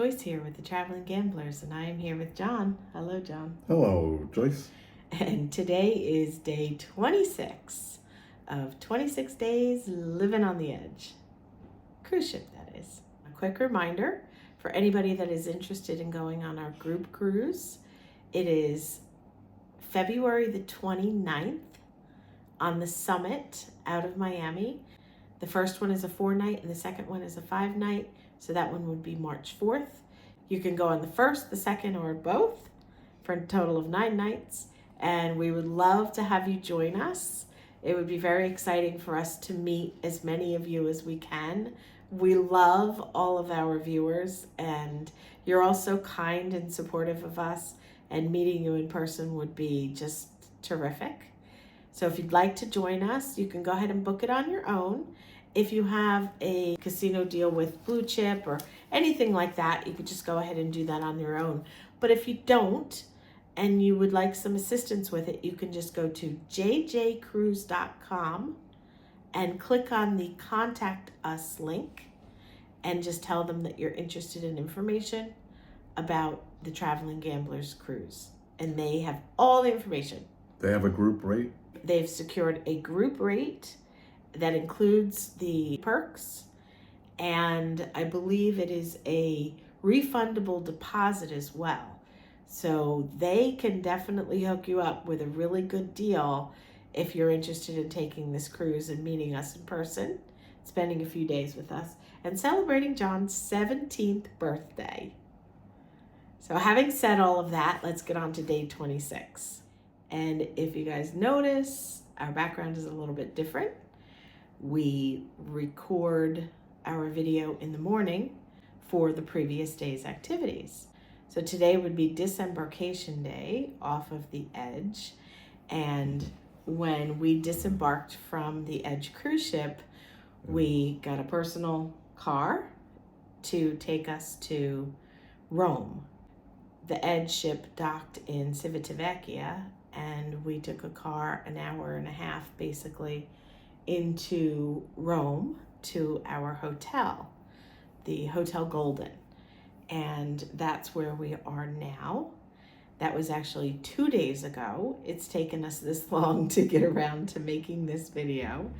Joyce here with the Traveling Gamblers, and I am here with Jon. Hello, Jon. Hello, Joyce. And today is day 26 of 26 days living on the edge. Cruise ship, that is. A quick reminder for anybody that is interested in going on our group cruise. It is February the 29th on the Summit out of Miami. The first one is a 4-night and the second one is a 5-night. So that one would be March 4th. You can go on the first, the second, or both for a total of 9 nights. And we would love to have you join us. It would be very exciting for us to meet as many of you as we can. We love all of our viewers, and you're all so kind and supportive of us, and meeting you in person would be just terrific. So if you'd like to join us, you can go ahead and book it on your own. If you have a casino deal with Blue Chip or anything like that, you could just go ahead and do that on your own. But if you don't, and you would like some assistance with it, you can just go to jjcruise.com and click on the Contact Us link and just tell them that you're interested in information about the Traveling Gamblers cruise. And they have all the information. They have a group rate? They've secured a group rate that includes the perks, and I believe it is a refundable deposit as well. So they can definitely hook you up with a really good deal if you're interested in taking this cruise and meeting us in person, spending a few days with us, and celebrating Jon's 17th birthday. So having said all of that, let's get on to day 26. And if you guys notice, our background is a little bit different. We record our video in the morning for the previous day's activities. So today would be disembarkation day off of the Edge. And when we disembarked from the Edge cruise ship, we got a personal car to take us to Rome. The Edge ship docked in Civitavecchia, and we took a car an hour and a half basically into Rome to our hotel, the Hotel Golden. And that's where we are now. That was actually 2 days ago. It's taken us this long to get around to making this video,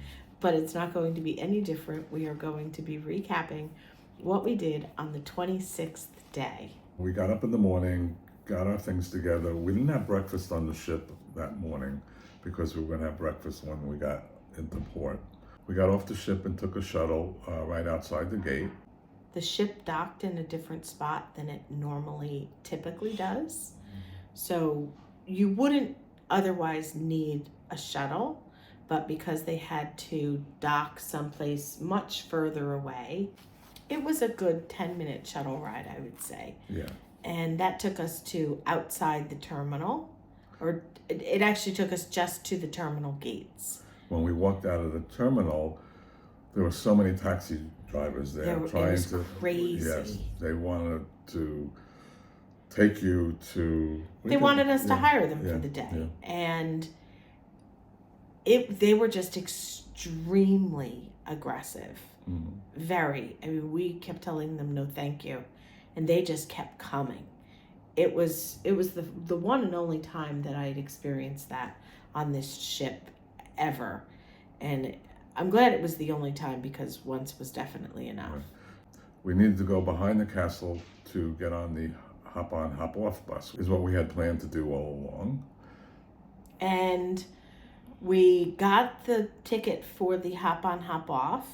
but it's not going to be any different. We are going to be recapping what we did on the 26th day. We got up in the morning, got our things together. We didn't have breakfast on the ship that morning because we were going to have breakfast when we got into port. We got off the ship and took a shuttle right outside the gate. The ship docked in a different spot than it typically does. So you wouldn't otherwise need a shuttle, but because they had to dock someplace much further away, it was a good 10-minute shuttle ride, I would say. Yeah. And that took us to outside the terminal, or it actually took us just to the terminal gates. When we walked out of the terminal, there were so many taxi drivers there trying to. Crazy. Yes, they wanted to take you to. They wanted us to hire them for the day, and they were just extremely aggressive. Mm-hmm. Very. I mean, we kept telling them no, thank you, and they just kept coming. It was the one and only time that I had experienced that on this ship ever, and I'm glad it was the only time because once was definitely enough. Right. We needed to go behind the castle to get on the hop-on, hop-off bus, is what we had planned to do all along. And we got the ticket for the hop-on, hop-off,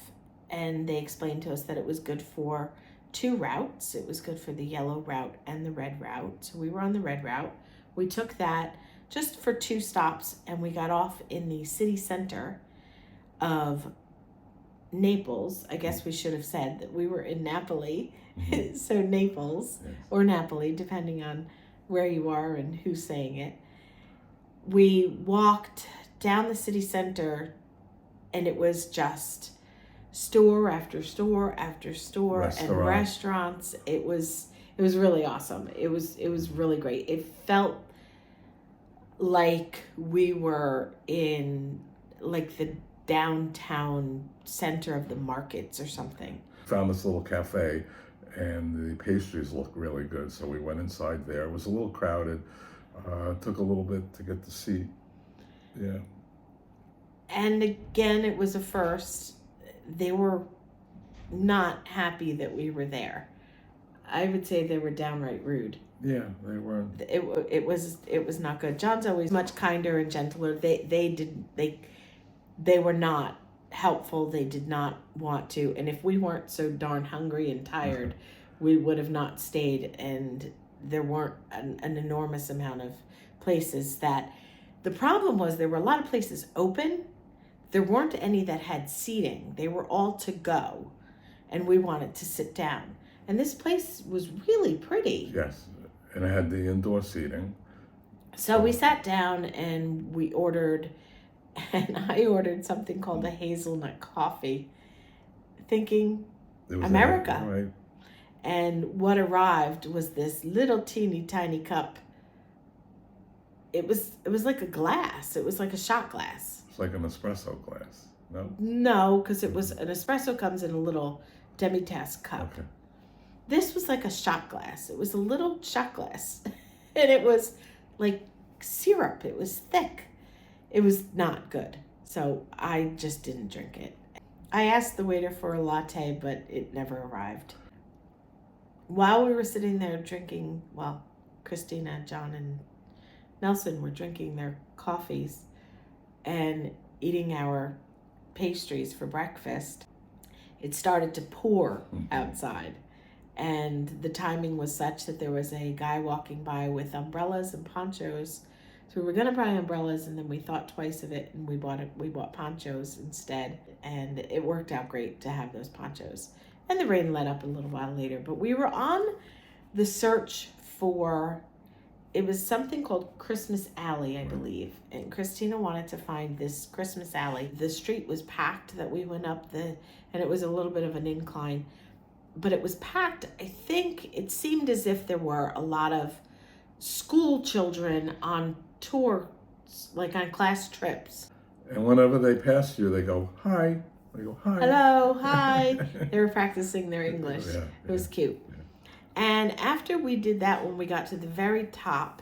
and they explained to us that it was good for 2 routes. It was good for the yellow route and the red route. So we were on the red route. We took that just for 2 stops, and we got off in the city center of Naples. I guess we should have said that we were in Napoli. Mm-hmm. So Naples, yes, or Napoli, depending on where you are and who's saying it. We walked down the city center, and it was just store after store after store and restaurants. It was really awesome. It was really great. It felt like we were in like the downtown center of the markets or something. Found this little cafe, and the pastries looked really good. So we went inside there. It was a little crowded. Took a little bit to get the seat. Yeah. And again, it was a first. They were not happy that we were there. I would say they were downright rude. Yeah, they were. It was not good. John's always much kinder and gentler. They were not helpful. They did not want to. And if we weren't so darn hungry and tired, we would have not stayed. And there weren't an enormous amount of places that. The problem was there were a lot of places open. There weren't any that had seating. They were all to go, and we wanted to sit down. And this place was really pretty. Yes, and it had the indoor seating. So we sat down and we ordered, and I ordered something called a hazelnut coffee, thinking America. Right. And what arrived was this little teeny tiny cup. It was like a glass. It was like a shot glass. It's like an espresso glass. No? No, because it was an espresso comes in a little demi-tasse cup. Okay. This was like a shot glass. It was a little shot glass. And it was like syrup. It was thick. It was not good. So I just didn't drink it. I asked the waiter for a latte, but it never arrived. While we were sitting there drinking, well, Christina, Jon, and Nelson were drinking their coffees and eating our pastries for breakfast, it started to pour outside. And the timing was such that there was a guy walking by with umbrellas and ponchos. So we were going to buy umbrellas, and then we thought twice of it, and we bought ponchos instead. And it worked out great to have those ponchos. And the rain let up a little while later. But we were on the search for, it was something called Christmas Alley, I believe. And Christina wanted to find this Christmas Alley. The street was packed that we went up and it was a little bit of an incline. But it was packed. I think it seemed as if there were a lot of school children on tour, like on class trips. And whenever they pass you, they go, hi. They go, hi. Hello, hi. They were practicing their English. Yeah, it was cute. Yeah. And after we did that, when we got to the very top,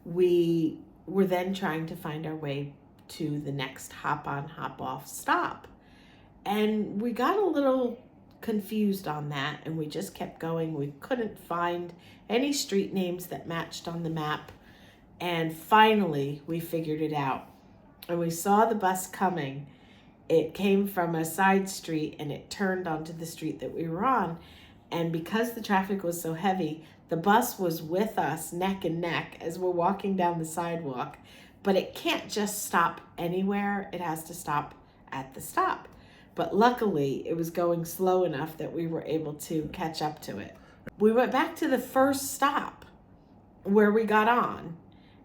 we were then trying to find our way to the next hop-on, hop-off stop. And we got a little confused on that, and we just kept going. We couldn't find any street names that matched on the map. And finally, we figured it out. And we saw the bus coming. It came from a side street, and it turned onto the street that we were on. And because the traffic was so heavy, the bus was with us neck and neck as we're walking down the sidewalk. But it can't just stop anywhere. It has to stop at the stop. But luckily, it was going slow enough that we were able to catch up to it. We went back to the first stop where we got on.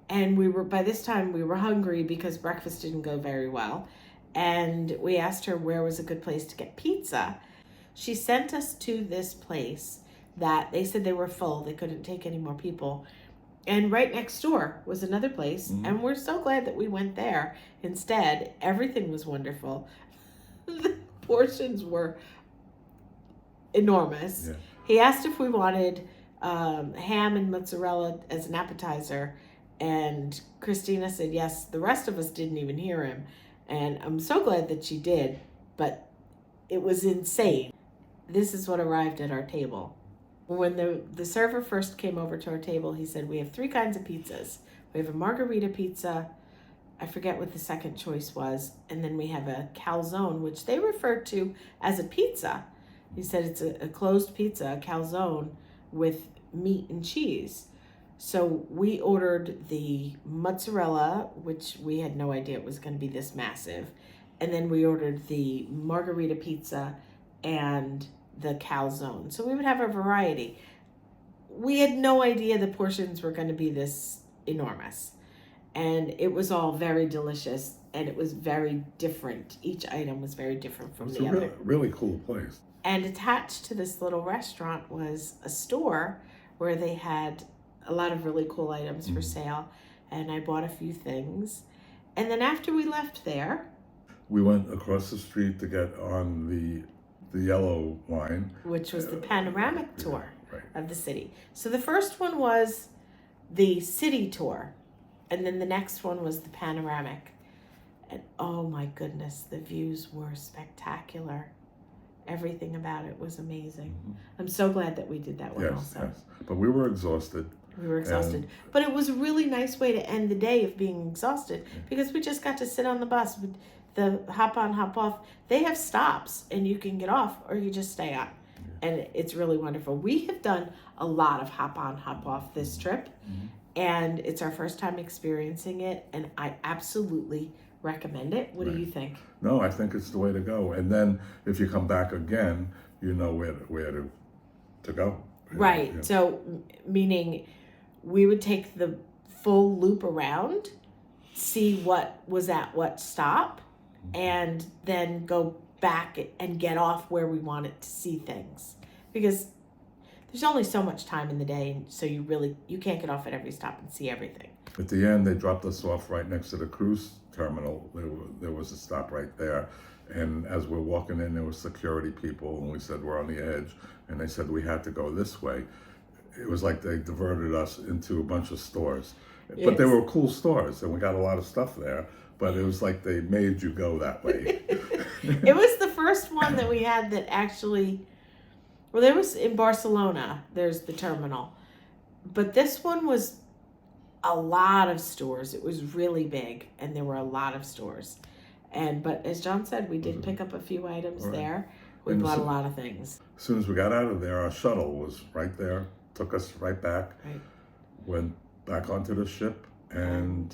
And by this time, we were hungry because breakfast didn't go very well. And we asked her where was a good place to get pizza. She sent us to this place that they said they were full. They couldn't take any more people. And right next door was another place. Mm-hmm. And we're so glad that we went there instead. Everything was wonderful. The portions were enormous. Yeah. He asked if we wanted ham and mozzarella as an appetizer. And Christina said yes. The rest of us didn't even hear him. And I'm so glad that she did. But it was insane. This is what arrived at our table. When the server first came over to our table, he said, we have 3 kinds of pizzas. We have a margarita pizza. I forget what the second choice was. And then we have a calzone, which they referred to as a pizza. He said it's a closed pizza, a calzone, with meat and cheese. So we ordered the mozzarella, which we had no idea it was going to be this massive. And then we ordered the margarita pizza and the calzone. So we would have a variety. We had no idea the portions were going to be this enormous. And it was all very delicious, and it was very different. Each item was very different from the other. It's a really cool place. And attached to this little restaurant was a store where they had a lot of really cool items for sale. And I bought a few things. And then after we left there, we went across the street to get on the the yellow line. which was the panoramic Yeah, tour right. of the city. So the first one was the city tour, and then the next one was the panoramic. And oh my goodness, the views were spectacular. Everything about it was amazing. Mhm. I'm so glad that we did that one Yes, also. yes. But we were exhausted. We were exhausted. And- But it was a really nice way to end the day of being exhausted because we just got to sit on the bus with the hop on, hop off. They have stops and you can get off or you just stay on. And it's really wonderful. We have done a lot of hop on, hop off this trip. Mhm. And it's our first time experiencing it. And I absolutely recommend it. What do you think? No, I think it's the way to go. And then if you come back again, you know where to go. Right. Yeah. So, meaning we would take the full loop around, see what was at what stop, and then go back and get off where we wanted to see things. Because there's only so much time in the day, so you can't get off at every stop and see everything. At the end, they dropped us off right next to the cruise terminal. There was a stop right there. And as we're walking in, there were security people, and we said we're on the edge. And they said we had to go this way. It was like they diverted us into a bunch of stores. But they Yes. were cool stores, and we got a lot of stuff there. But it was like they made you go that way. It was the first one that we had that actually, well, there was in Barcelona, there's the terminal. But this one was a lot of stores. It was really big, and there were a lot of stores. But as John said, we did pick up a few items Right. there. We And bought a so- lot of things. As soon as we got out of there, our shuttle was right there, took us right back, Right. went back onto the ship, and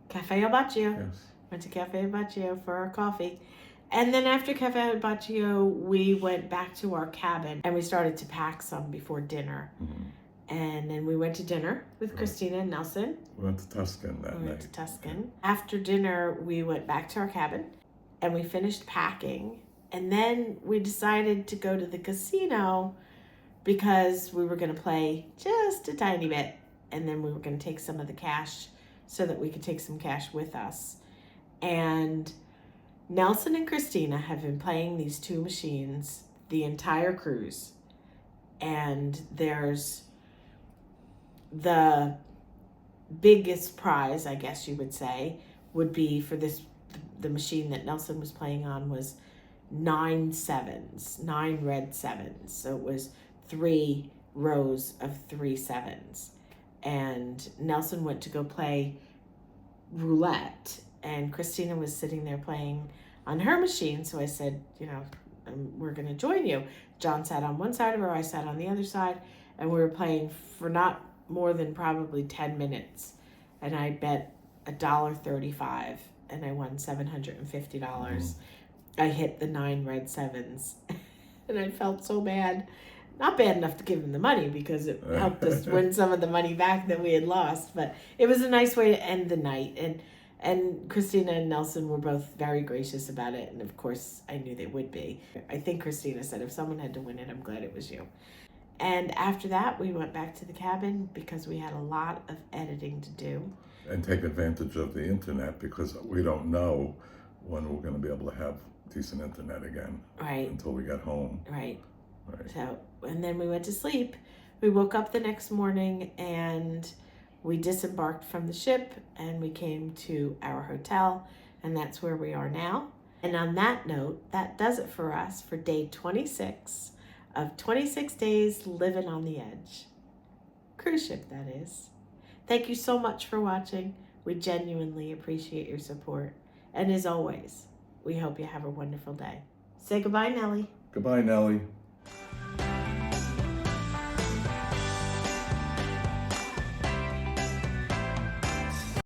Cafe Al Baccio. yes. Went to Cafe Al Baccio for our coffee. And then after Cafe Al Baccio, we went back to our cabin and we started to pack some before dinner. Mhm. And then we went to dinner with Christina and Nelson. We went to Tuscan that We went night. to Tuscan. After dinner, we went back to our cabin and we finished packing. And then we decided to go to the casino because we were going to play just a tiny bit. And then we were going to take some of the cash so that we could take some cash with us. And Nelson and Christina have been playing these two machines the entire cruise. And there's the biggest prize, I guess you would say, would be for the machine that Nelson was playing on was 9 sevens, 9 red sevens. So it was 3 rows of 3 sevens. And Nelson went to go play roulette, and Christina was sitting there playing on her machine. So I said, we're going to join you. John sat on one side of her, I sat on the other side, and we were playing for not more than probably 10 minutes. And I bet $1.35 and I won $750. I hit the 9 red sevens and I felt so bad. Not bad enough to give him the money because it helped us win some of the money back that we had lost. But it was a nice way to end the night. And Christina and Nelson were both very gracious about it. And of course, I knew they would be. I think Christina said, if someone had to win it, I'm glad it was you. And after that, we went back to the cabin because we had a lot of editing to do. And take advantage of the internet because we don't know when we're going to be able to have decent internet again. Right. Until we get home. Right. Right. So, and then we went to sleep. We woke up the next morning and we disembarked from the ship and we came to our hotel, and that's where we are now. And on that note, that does it for us for day 26 of 26 days living on the edge. Cruise ship, that is. Thank you so much for watching. We genuinely appreciate your support. And as always, we hope you have a wonderful day. Say goodbye, Nellie. Goodbye, Nellie.